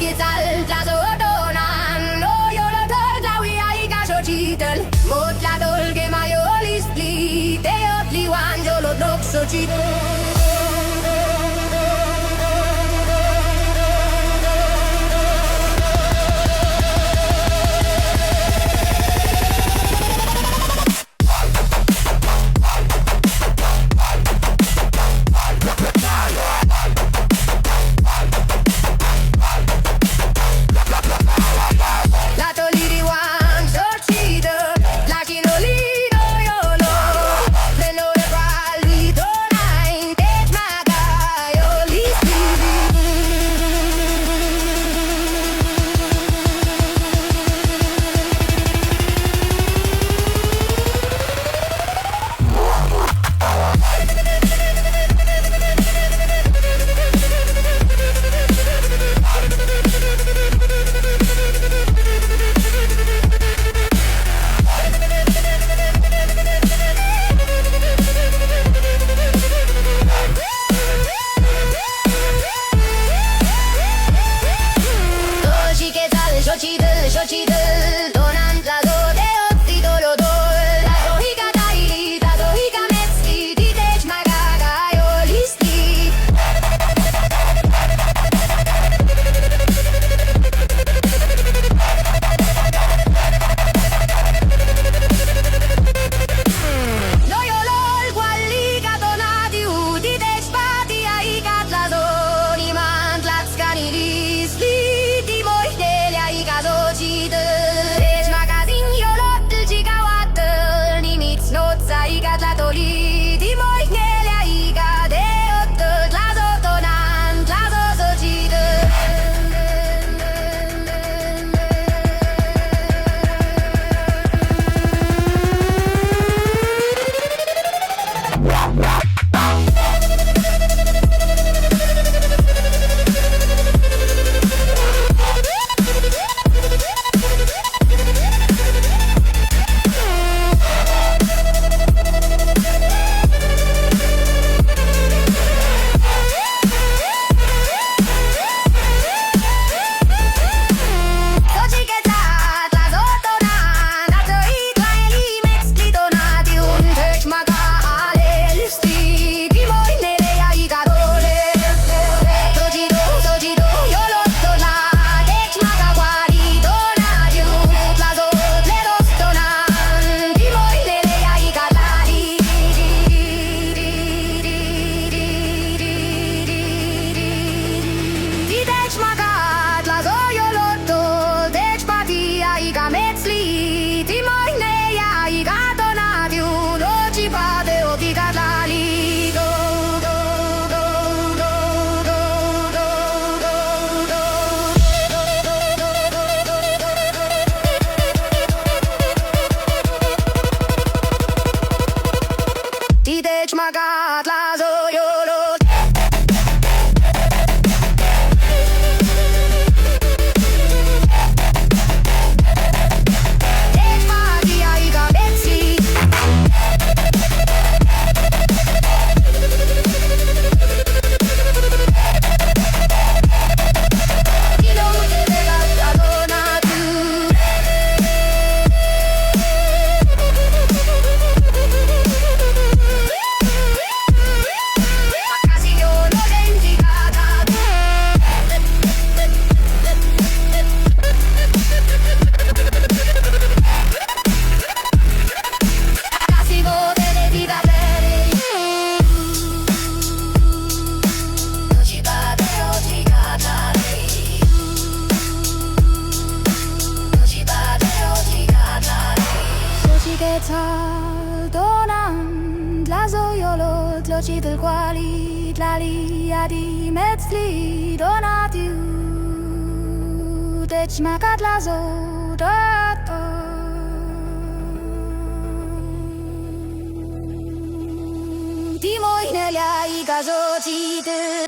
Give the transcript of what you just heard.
Tosikitsal tlasotonan no jolotol tawi aika sochitel motla dolge majolis pli teot liwan jolodok sochitel. Sochitel donan tlazo teot idolodol tlazo hikatai tlazo hikametzi titech magagayolisti. Loyolol kualika donatiu titech patia ikatlazo niman tlatzkanilisti timoihtelia ikazochidel. Deci magazin jolottel chikawattel nimits notza ikatlatoli timoihtelia ikadeottel tlazotonan tlazosochidel. Titech magat lazo yolot. Tech patia ikametzi donan tlazo jolot lochidel kuali tlali adi metzli donatiu tech magat lazo doto timoinelia ikazochidel.